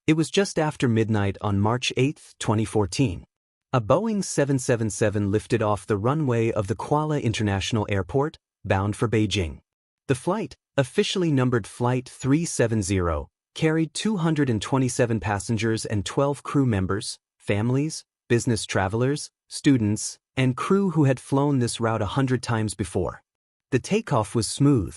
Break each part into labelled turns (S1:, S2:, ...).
S1: It was just after midnight on March 8, 2014. A Boeing 777 lifted off the runway of the Kuala International Airport, bound for Beijing. The flight, officially numbered Flight 370, carried 227 passengers and 12 crew members, families, business travelers, students, and crew who had flown this route 100 times before. The takeoff was smooth.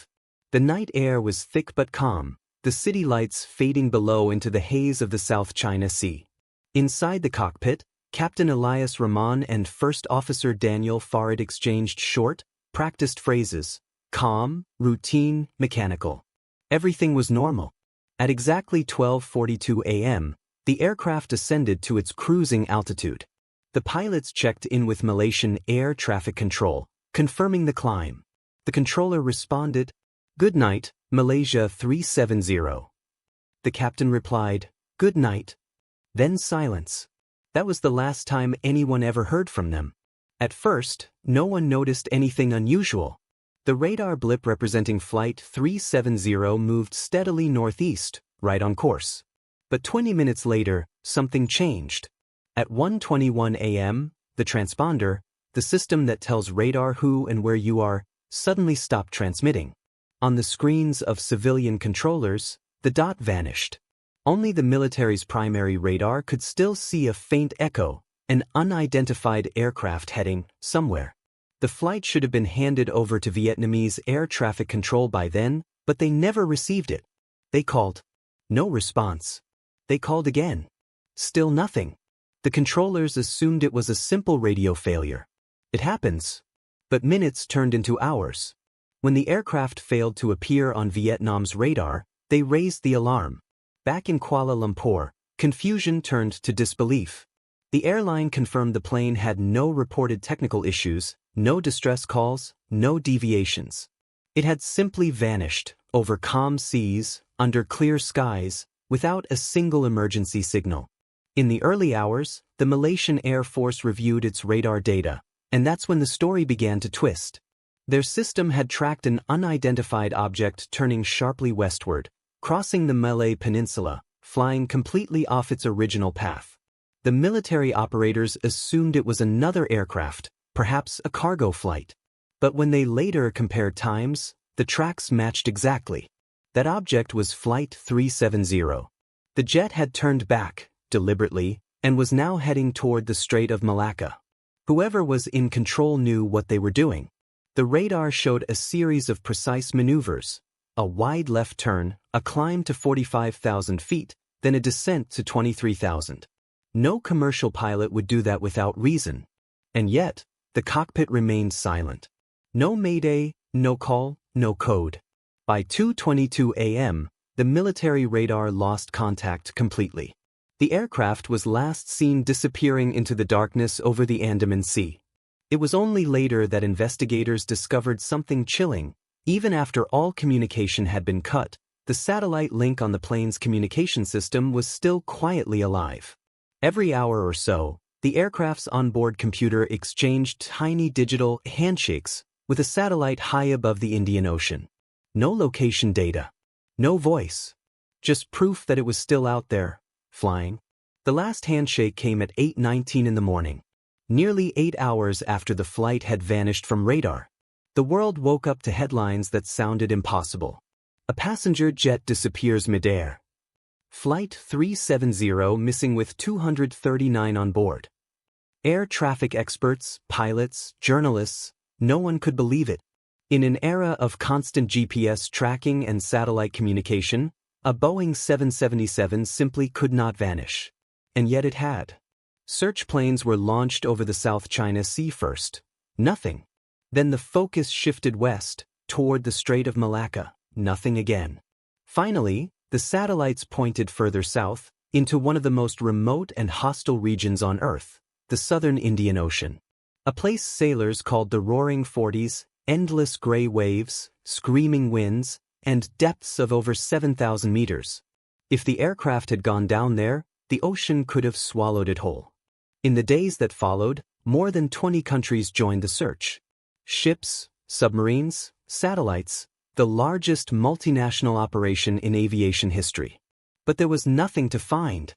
S1: The night air was thick but calm, the city lights fading below into the haze of the South China Sea. Inside the cockpit, Captain Elias Rahman and First Officer Daniel Farid exchanged short, practiced phrases: calm, routine, mechanical. Everything was normal. At exactly 12:42 a.m., the aircraft ascended to its cruising altitude. The pilots checked in with Malaysian Air Traffic Control, confirming the climb. The controller responded, "Good night, Malaysia 370. The captain replied, "Good night." Then silence. That was the last time anyone ever heard from them. At first, no one noticed anything unusual. The radar blip representing Flight 370 moved steadily northeast, right on course. But 20 minutes later, something changed. At 1:21 a.m., the transponder, the system that tells radar who and where you are, suddenly stopped transmitting. On the screens of civilian controllers, the dot vanished. Only the military's primary radar could still see a faint echo, an unidentified aircraft heading somewhere. The flight should have been handed over to Vietnamese air traffic control by then, but they never received it. They called. No response. They called again. Still nothing. The controllers assumed it was a simple radio failure. It happens. But minutes turned into hours. When the aircraft failed to appear on Vietnam's radar, they raised the alarm. Back in Kuala Lumpur, confusion turned to disbelief. The airline confirmed the plane had no reported technical issues, no distress calls, no deviations. It had simply vanished, over calm seas, under clear skies, without a single emergency signal. In the early hours, the Malaysian Air Force reviewed its radar data, and that's when the story began to twist. Their system had tracked an unidentified object turning sharply westward, crossing the Malay Peninsula, flying completely off its original path. The military operators assumed it was another aircraft, perhaps a cargo flight. But when they later compared times, the tracks matched exactly. That object was Flight 370. The jet had turned back, deliberately, and was now heading toward the Strait of Malacca. Whoever was in control knew what they were doing. The radar showed a series of precise maneuvers: a wide left turn, a climb to 45,000 feet, then a descent to 23,000. No commercial pilot would do that without reason. And yet, the cockpit remained silent. No mayday, no call, no code. By 2:22 a.m., the military radar lost contact completely. The aircraft was last seen disappearing into the darkness over the Andaman Sea. It was only later that investigators discovered something chilling. Even after all communication had been cut, the satellite link on the plane's communication system was still quietly alive. Every hour or so, the aircraft's onboard computer exchanged tiny digital handshakes with a satellite high above the Indian Ocean. No location data. No voice. Just proof that it was still out there, flying. The last handshake came at 8:19 in the morning, nearly 8 hours after the flight had vanished from radar. The world woke up to headlines that sounded impossible. A passenger jet disappears midair. Flight 370 missing with 239 on board. Air traffic experts, pilots, journalists, no one could believe it. In an era of constant GPS tracking and satellite communication, a Boeing 777 simply could not vanish. And yet it had. Search planes were launched over the South China Sea first. Nothing. Then the focus shifted west, toward the Strait of Malacca. Nothing again. Finally, the satellites pointed further south, into one of the most remote and hostile regions on Earth, the southern Indian Ocean. A place sailors called the Roaring Forties: endless gray waves, screaming winds, and depths of over 7,000 meters. If the aircraft had gone down there, the ocean could have swallowed it whole. In the days that followed, more than 20 countries joined the search. Ships, submarines, satellites, the largest multinational operation in aviation history. But there was nothing to find.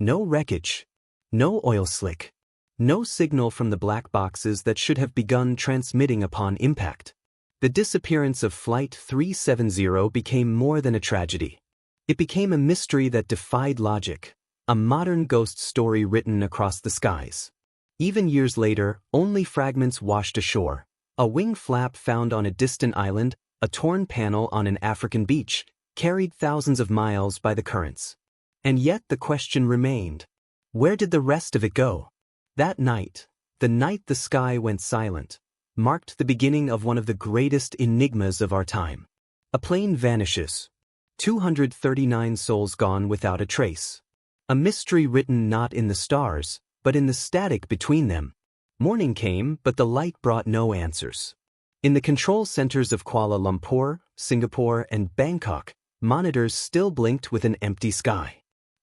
S1: No wreckage. No oil slick. No signal from the black boxes that should have begun transmitting upon impact. The disappearance of Flight 370 became more than a tragedy. It became a mystery that defied logic, a modern ghost story written across the skies. Even years later, only fragments washed ashore, a wing flap found on a distant island, a torn panel on an African beach, carried thousands of miles by the currents. And yet the question remained, where did the rest of it go? That night, the night the sky went silent, marked the beginning of one of the greatest enigmas of our time. A plane vanishes. 239 souls gone without a trace. A mystery written not in the stars, but in the static between them. Morning came, but the light brought no answers. In the control centers of Kuala Lumpur, Singapore, and Bangkok, monitors still blinked with an empty sky.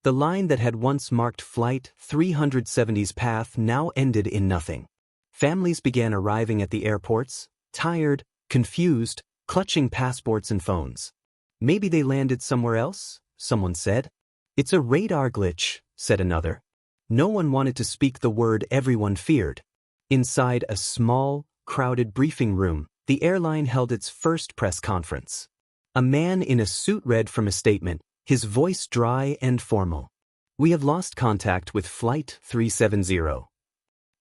S1: The line that had once marked Flight 370's path now ended in nothing. Families began arriving at the airports, tired, confused, clutching passports and phones. Maybe they landed somewhere else, someone said. It's a radar glitch, said another. No one wanted to speak the word everyone feared. Inside a small, crowded briefing room, the airline held its first press conference. A man in a suit read from a statement, his voice dry and formal. We have lost contact with Flight 370.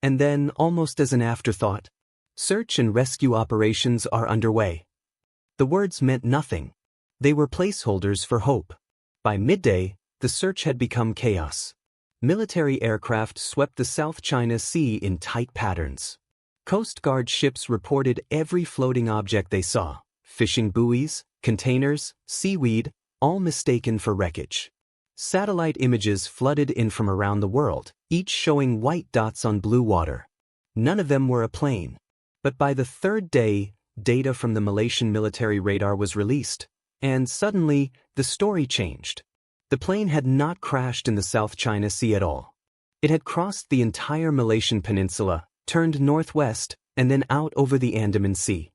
S1: And then, almost as an afterthought, search and rescue operations are underway. The words meant nothing. They were placeholders for hope. By midday, the search had become chaos. Military aircraft swept the South China Sea in tight patterns. Coast Guard ships reported every floating object they saw, fishing buoys, containers, seaweed, all mistaken for wreckage. Satellite images flooded in from around the world, each showing white dots on blue water. None of them were a plane. But by the third day, data from the Malaysian military radar was released, and suddenly, the story changed. The plane had not crashed in the South China Sea at all. It had crossed the entire Malaysian peninsula, turned northwest, and then out over the Andaman Sea.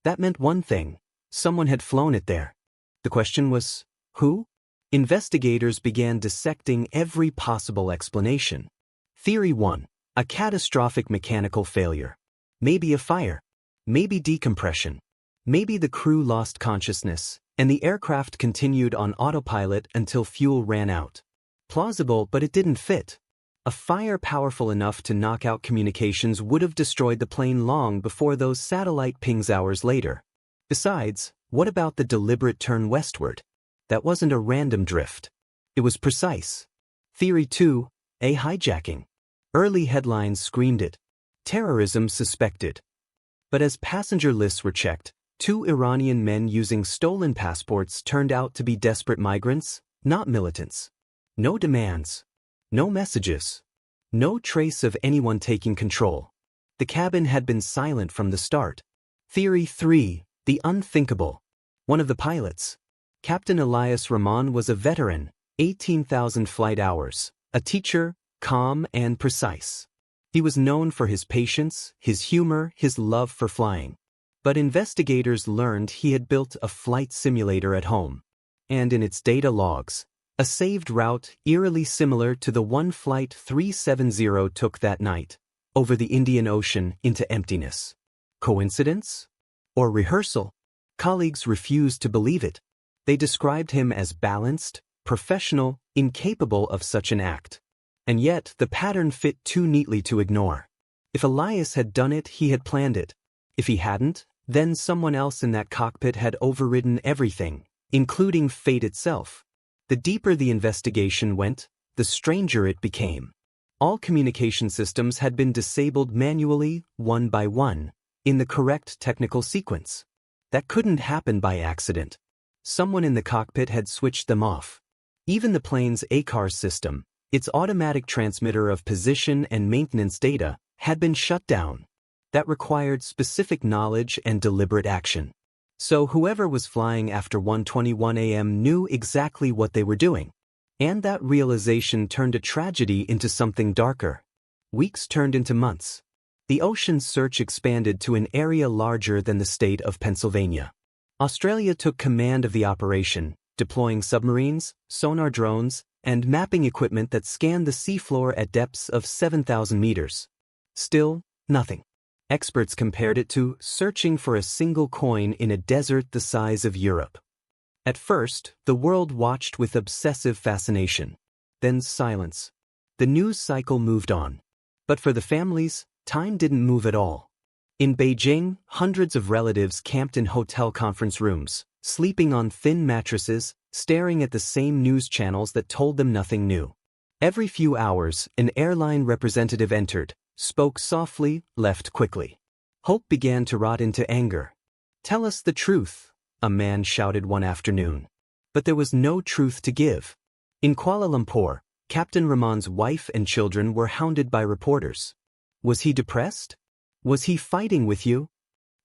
S1: That meant one thing: someone had flown it there. The question was, who? Investigators began dissecting every possible explanation. Theory 1. A catastrophic mechanical failure. Maybe a fire. Maybe decompression. Maybe the crew lost consciousness, and the aircraft continued on autopilot until fuel ran out. Plausible, but it didn't fit. A fire powerful enough to knock out communications would have destroyed the plane long before those satellite pings hours later. Besides, what about the deliberate turn westward? That wasn't a random drift. It was precise. Theory 2. A hijacking. Early headlines screamed it. Terrorism suspected. But as passenger lists were checked, 2 Iranian men using stolen passports turned out to be desperate migrants, not militants. No demands. No messages. No trace of anyone taking control. The cabin had been silent from the start. Theory 3. The unthinkable. One of the pilots, Captain Elias Rahman, was a veteran, 18,000 flight hours, a teacher, calm and precise. He was known for his patience, his humor, his love for flying. But investigators learned he had built a flight simulator at home. And in its data logs, a saved route eerily similar to the one Flight 370 took that night, over the Indian Ocean into emptiness. Coincidence? Or rehearsal? Colleagues refused to believe it. They described him as balanced, professional, incapable of such an act. And yet, the pattern fit too neatly to ignore. If Elias had done it, he had planned it. If he hadn't, then someone else in that cockpit had overridden everything, including fate itself. The deeper the investigation went, the stranger it became. All communication systems had been disabled manually, one by one, in the correct technical sequence. That couldn't happen by accident. Someone in the cockpit had switched them off. Even the plane's ACARS system, its automatic transmitter of position and maintenance data, had been shut down. That required specific knowledge and deliberate action. So whoever was flying after 1:21 a.m. knew exactly what they were doing. And that realization turned a tragedy into something darker. Weeks turned into months. The ocean search expanded to an area larger than the state of Pennsylvania. Australia took command of the operation, deploying submarines, sonar drones, and mapping equipment that scanned the seafloor at depths of 7,000 meters. Still, nothing. Experts compared it to searching for a single coin in a desert the size of Europe. At first, the world watched with obsessive fascination. Then silence. The news cycle moved on. But for the families, time didn't move at all. In Beijing, hundreds of relatives camped in hotel conference rooms, sleeping on thin mattresses, staring at the same news channels that told them nothing new. Every few hours, an airline representative entered, spoke softly, left quickly. Hope began to rot into anger. "Tell us the truth," a man shouted one afternoon. But there was no truth to give. In Kuala Lumpur, Captain Rahman's wife and children were hounded by reporters. Was he depressed? Was he fighting with you?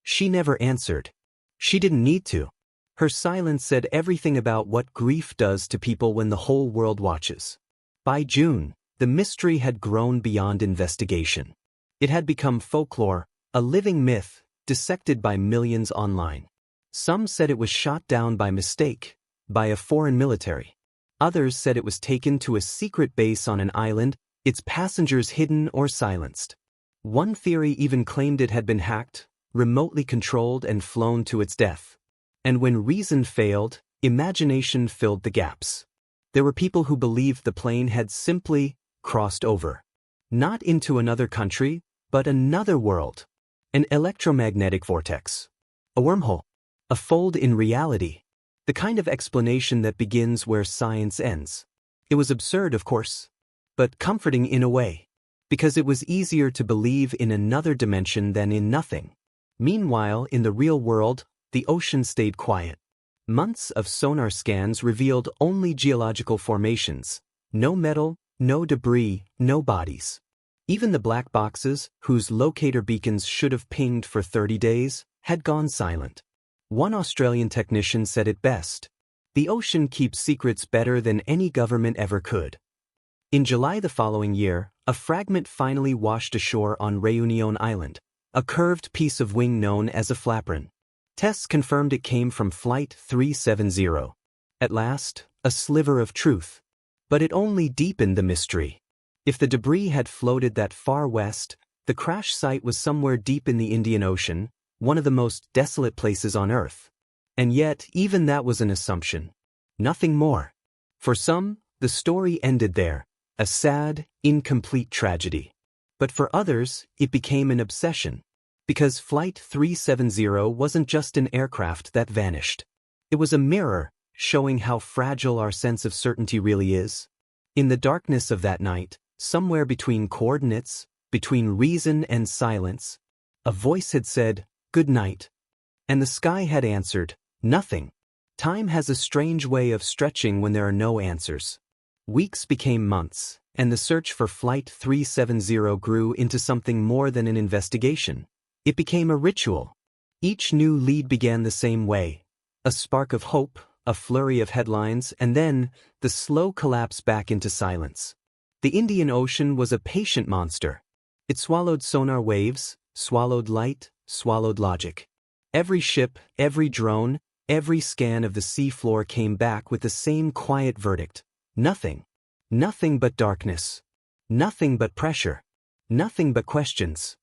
S1: She never answered. She didn't need to. Her silence said everything about what grief does to people when the whole world watches. By June, the mystery had grown beyond investigation. It had become folklore, a living myth, dissected by millions online. Some said it was shot down by mistake, by a foreign military. Others said it was taken to a secret base on an island, its passengers hidden or silenced. One theory even claimed it had been hacked, remotely controlled and flown to its death. And when reason failed, imagination filled the gaps. There were people who believed the plane had simply crossed over. Not into another country, but another world. An electromagnetic vortex. A wormhole. A fold in reality. The kind of explanation that begins where science ends. It was absurd, of course, but comforting in a way, because it was easier to believe in another dimension than in nothing. Meanwhile, in the real world, the ocean stayed quiet. Months of sonar scans revealed only geological formations. No metal, no debris, no bodies. Even the black boxes, whose locator beacons should have pinged for 30 days, had gone silent. One Australian technician said it best. The ocean keeps secrets better than any government ever could. In July the following year, a fragment finally washed ashore on Réunion Island, a curved piece of wing known as a flaperon. Tests confirmed it came from Flight 370. At last, a sliver of truth. But it only deepened the mystery. If the debris had floated that far west, the crash site was somewhere deep in the Indian Ocean, one of the most desolate places on Earth. And yet, even that was an assumption. Nothing more. For some, the story ended there, a sad, incomplete tragedy. But for others, it became an obsession. Because Flight 370 wasn't just an aircraft that vanished. It was a mirror, showing how fragile our sense of certainty really is. In the darkness of that night, somewhere between coordinates, between reason and silence, a voice had said, "Good night." And the sky had answered, "Nothing." Time has a strange way of stretching when there are no answers. Weeks became months, and the search for Flight 370 grew into something more than an investigation. It became a ritual. Each new lead began the same way. A spark of hope, a flurry of headlines, and then the slow collapse back into silence. The Indian Ocean was a patient monster. It swallowed sonar waves, swallowed light, swallowed logic. Every ship, every drone, every scan of the seafloor came back with the same quiet verdict. Nothing. Nothing but darkness. Nothing but pressure. Nothing but questions.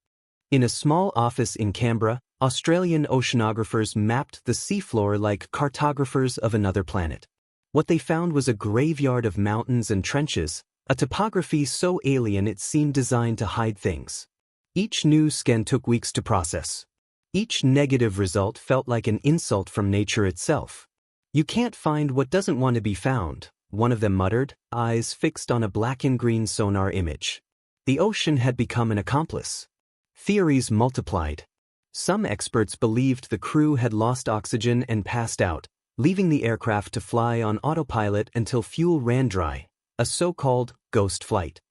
S1: In a small office in Canberra, Australian oceanographers mapped the seafloor like cartographers of another planet. What they found was a graveyard of mountains and trenches, a topography so alien it seemed designed to hide things. Each new scan took weeks to process. Each negative result felt like an insult from nature itself. "You can't find what doesn't want to be found," one of them muttered, eyes fixed on a black and green sonar image. The ocean had become an accomplice. Theories multiplied. Some experts believed the crew had lost oxygen and passed out, leaving the aircraft to fly on autopilot until fuel ran dry, a so-called ghost flight.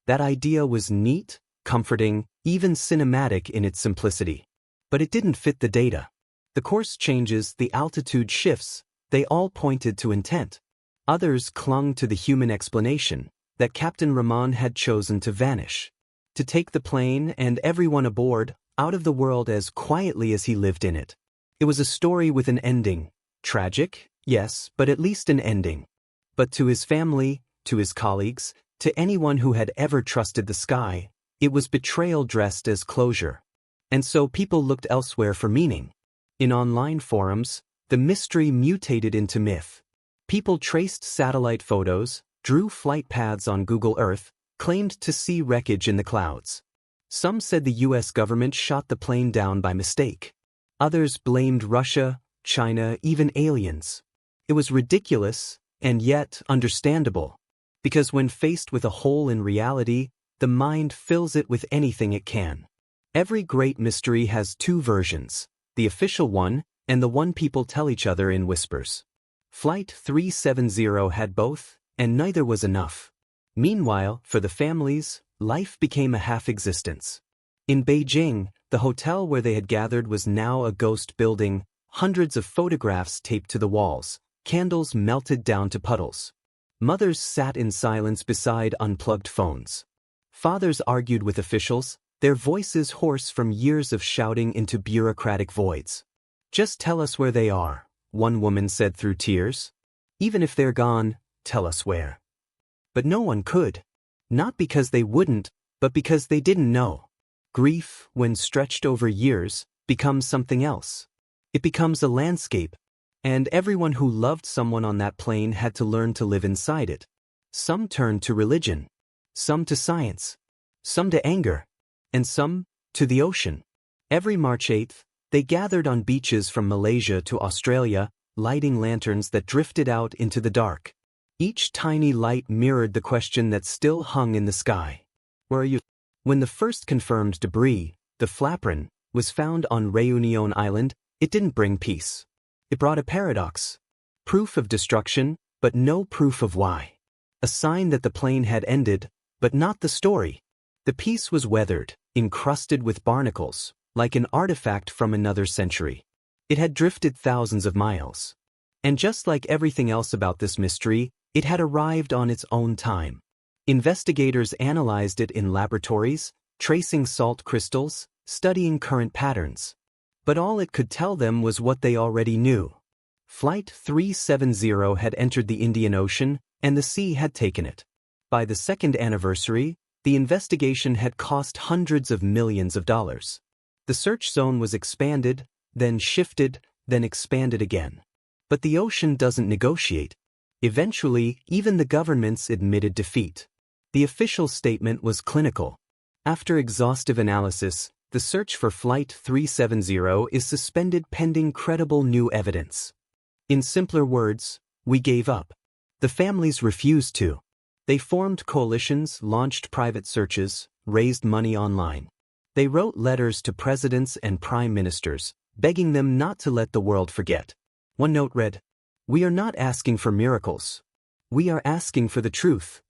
S1: That idea was neat, comforting, even cinematic in its simplicity. But it didn't fit the data. The course changes, the altitude shifts, they all pointed to intent. Others clung to the human explanation, that Captain Rahman had chosen to vanish. To take the plane and everyone aboard out of the world as quietly as he lived in it. It was a story with an ending. Tragic, yes, but at least an ending. But to his family, to his colleagues, to anyone who had ever trusted the sky, it was betrayal dressed as closure. And so people looked elsewhere for meaning. In online forums, the mystery mutated into myth. People traced satellite photos, drew flight paths on Google Earth, claimed to see wreckage in the clouds. Some said the US government shot the plane down by mistake. Others blamed Russia, China, even aliens. It was ridiculous, and yet understandable. Because when faced with a hole in reality, the mind fills it with anything it can. Every great mystery has two versions, the official one, and the one people tell each other in whispers. Flight 370 had both, and neither was enough. Meanwhile, for the families, life became a half-existence. In Beijing, the hotel where they had gathered was now a ghost building, hundreds of photographs taped to the walls, candles melted down to puddles. Mothers sat in silence beside unplugged phones. Fathers argued with officials, their voices hoarse from years of shouting into bureaucratic voids. "Just tell us where they are," one woman said through tears. "Even if they're gone, tell us where." But no one could. Not because they wouldn't, but because they didn't know. Grief, when stretched over years, becomes something else. It becomes a landscape, and everyone who loved someone on that plane had to learn to live inside it. Some turned to religion, some to science, some to anger, and some to the ocean. Every March 8th, they gathered on beaches from Malaysia to Australia, lighting lanterns that drifted out into the dark. Each tiny light mirrored the question that still hung in the sky. Where are you? When the first confirmed debris, the Flapran, was found on Réunion Island, it didn't bring peace. It brought a paradox. Proof of destruction, but no proof of why. A sign that the plane had ended, but not the story. The piece was weathered, encrusted with barnacles, like an artifact from another century. It had drifted thousands of miles. And just like everything else about this mystery, it had arrived on its own time. Investigators analyzed it in laboratories, tracing salt crystals, studying current patterns. But all it could tell them was what they already knew. Flight 370 had entered the Indian Ocean, and the sea had taken it. By the second anniversary, the investigation had cost hundreds of millions of dollars. The search zone was expanded, then shifted, then expanded again. But the ocean doesn't negotiate. Eventually, even the governments admitted defeat. The official statement was clinical. After exhaustive analysis, the search for Flight 370 is suspended pending credible new evidence. In simpler words, we gave up. The families refused to. They formed coalitions, launched private searches, raised money online. They wrote letters to presidents and prime ministers, begging them not to let the world forget. One note read, "We are not asking for miracles. We are asking for the truth."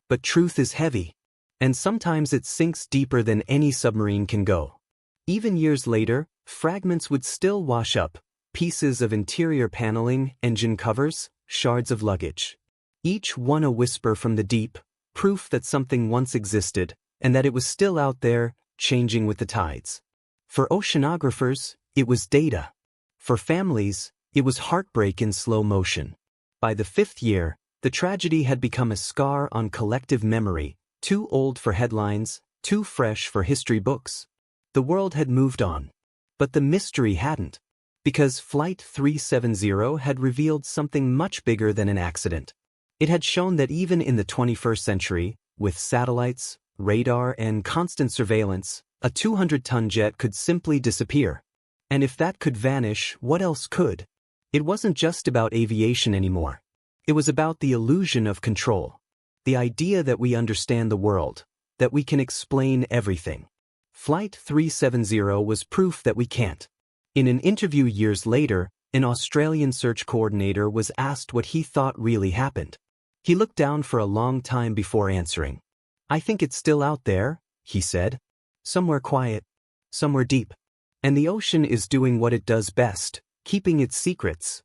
S1: But truth is heavy, and sometimes it sinks deeper than any submarine can go. Even years later, fragments would still wash up, pieces of interior paneling, engine covers, shards of luggage. Each one a whisper from the deep, proof that something once existed, and that it was still out there, changing with the tides. For oceanographers, it was data. For families, it was heartbreak in slow motion. By the fifth year, the tragedy had become a scar on collective memory, too old for headlines, too fresh for history books. The world had moved on. But the mystery hadn't. Because Flight 370 had revealed something much bigger than an accident. It had shown that even in the 21st century, with satellites, radar, and constant surveillance, a 200-ton jet could simply disappear. And if that could vanish, what else could? It wasn't just about aviation anymore. It was about the illusion of control. The idea that we understand the world, that we can explain everything. Flight 370 was proof that we can't. In an interview years later, an Australian search coordinator was asked what he thought really happened. He looked down for a long time before answering. "I think it's still out there," he said. "Somewhere quiet, somewhere deep. And the ocean is doing what it does best, keeping its secrets."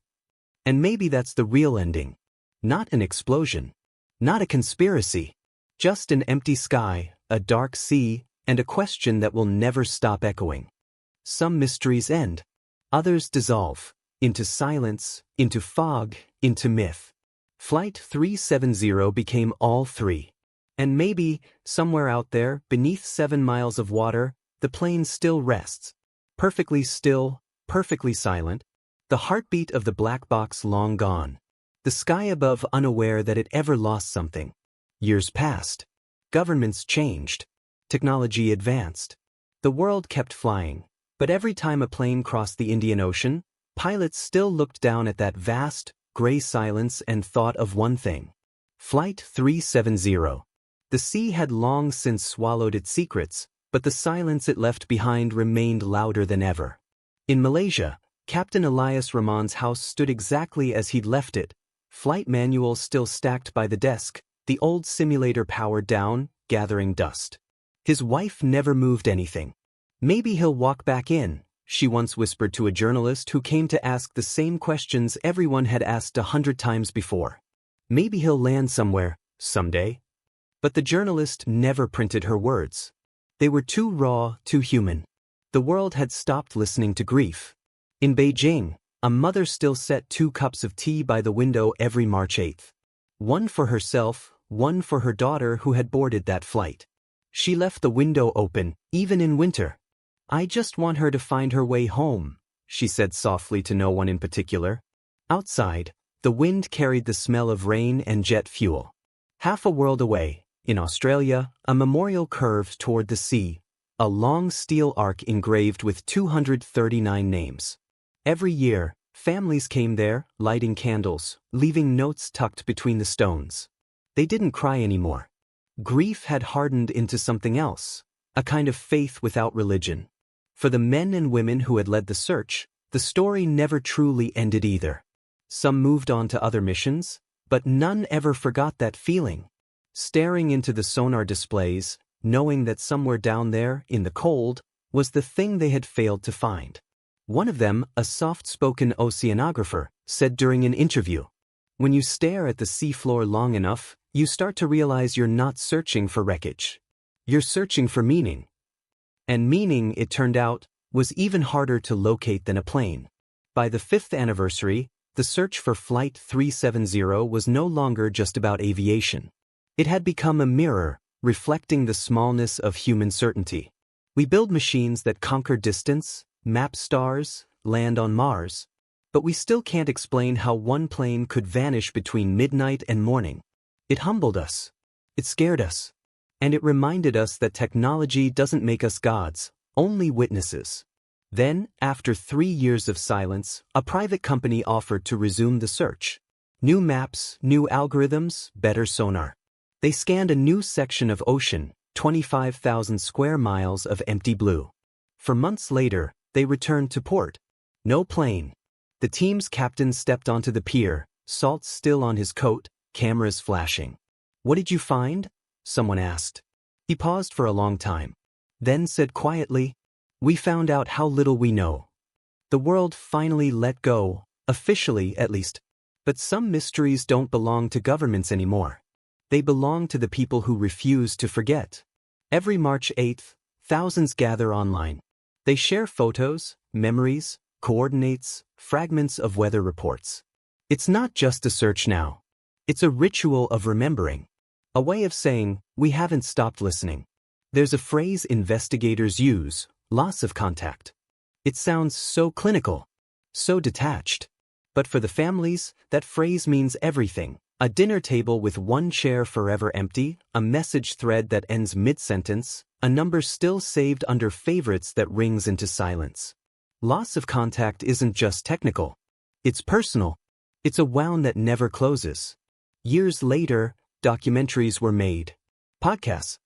S1: And maybe that's the real ending. Not an explosion. Not a conspiracy. Just an empty sky, a dark sea, and a question that will never stop echoing. Some mysteries end. Others dissolve. Into silence, into fog, into myth. Flight 370 became all three. And maybe, somewhere out there, beneath 7 miles of water, the plane still rests. Perfectly still, perfectly silent, the heartbeat of the black box long gone. The sky above unaware that it ever lost something. Years passed. Governments changed. Technology advanced. The world kept flying, but every time a plane crossed the Indian Ocean, pilots still looked down at that vast, gray silence and thought of one thing. Flight 370. The sea had long since swallowed its secrets, but the silence it left behind remained louder than ever. In Malaysia, Captain Elias Rahman's house stood exactly as he'd left it, flight manuals still stacked by the desk, the old simulator powered down, gathering dust. His wife never moved anything. "Maybe he'll walk back in," she once whispered to a journalist who came to ask the same questions everyone had asked 100 times before. "Maybe he'll land somewhere, someday." But the journalist never printed her words. They were too raw, too human. The world had stopped listening to grief. In Beijing, a mother still set 2 cups of tea by the window every March 8th. One for herself, one for her daughter who had boarded that flight. She left the window open, even in winter. "I just want her to find her way home," she said softly to no one in particular. Outside, the wind carried the smell of rain and jet fuel. Half a world away, in Australia, a memorial curved toward the sea, a long steel arc engraved with 239 names. Every year, families came there, lighting candles, leaving notes tucked between the stones. They didn't cry anymore. Grief had hardened into something else, a kind of faith without religion. For the men and women who had led the search, the story never truly ended either. Some moved on to other missions, but none ever forgot that feeling. Staring into the sonar displays, knowing that somewhere down there, in the cold, was the thing they had failed to find. One of them, a soft-spoken oceanographer, said during an interview, "When you stare at the seafloor long enough, you start to realize you're not searching for wreckage. You're searching for meaning." And meaning, it turned out, was even harder to locate than a plane. By the 5th anniversary, the search for Flight 370 was no longer just about aviation. It had become a mirror, reflecting the smallness of human certainty. We build machines that conquer distance, map stars, land on Mars, but we still can't explain how one plane could vanish between midnight and morning. It humbled us. It scared us. And it reminded us that technology doesn't make us gods, only witnesses. Then, after 3 years of silence, a private company offered to resume the search. New maps, new algorithms, better sonar. They scanned a new section of ocean, 25,000 square miles of empty blue. For months later, they returned to port. No plane. The team's captain stepped onto the pier, salt still on his coat, cameras flashing. "What did you find?" someone asked. He paused for a long time, then said quietly, "We found out how little we know." The world finally let go, officially at least. But some mysteries don't belong to governments anymore. They belong to the people who refuse to forget. Every March 8th, thousands gather online. They share photos, memories, coordinates, fragments of weather reports. It's not just a search now. It's a ritual of remembering. A way of saying, we haven't stopped listening. There's a phrase investigators use, loss of contact. It sounds so clinical, so detached. But for the families, that phrase means everything. A dinner table with one chair forever empty, a message thread that ends mid-sentence, a number still saved under favorites that rings into silence. Loss of contact isn't just technical. It's personal. It's a wound that never closes. Years later, documentaries were made. Podcasts.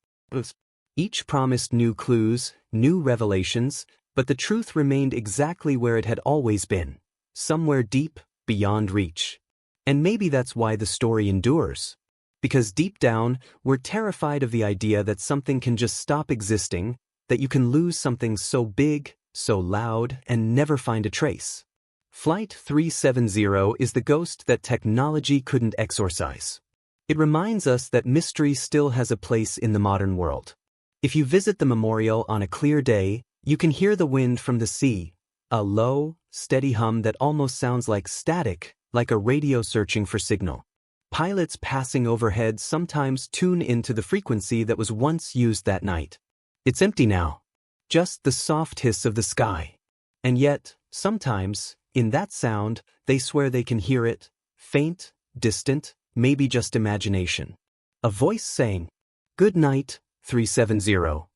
S1: Each promised new clues, new revelations, but the truth remained exactly where it had always been. Somewhere deep, beyond reach. And maybe that's why the story endures. Because deep down, we're terrified of the idea that something can just stop existing, that you can lose something so big, so loud, and never find a trace. Flight 370 is the ghost that technology couldn't exorcise. It reminds us that mystery still has a place in the modern world. If you visit the memorial on a clear day, you can hear the wind from the sea, a low, steady hum that almost sounds like static, like a radio searching for signal. Pilots passing overhead sometimes tune into the frequency that was once used that night. It's empty now. Just the soft hiss of the sky. And yet, sometimes, in that sound, they swear they can hear it, faint, distant, maybe just imagination. A voice saying, "Good night, 370.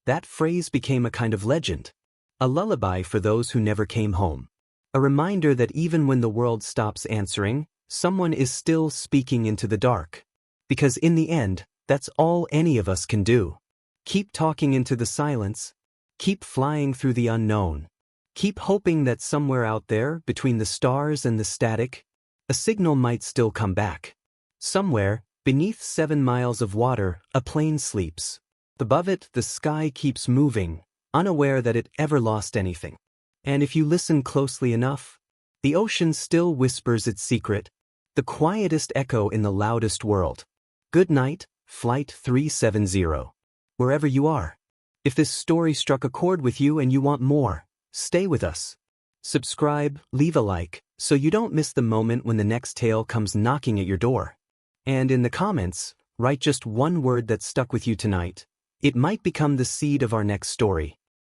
S1: That phrase became a kind of legend. A lullaby for those who never came home. A reminder that even when the world stops answering, someone is still speaking into the dark. Because in the end, that's all any of us can do. Keep talking into the silence. Keep flying through the unknown. Keep hoping that somewhere out there, between the stars and the static, a signal might still come back. Somewhere, beneath 7 miles of water, a plane sleeps. Above it, the sky keeps moving, unaware that it ever lost anything. And if you listen closely enough, the ocean still whispers its secret, the quietest echo in the loudest world. Good night, Flight 370. Wherever you are. If this story struck a chord with you and you want more, stay with us. Subscribe, leave a like, so you don't miss the moment when the next tale comes knocking at your door. And in the comments, write just one word that stuck with you tonight. It might become the seed of our next story.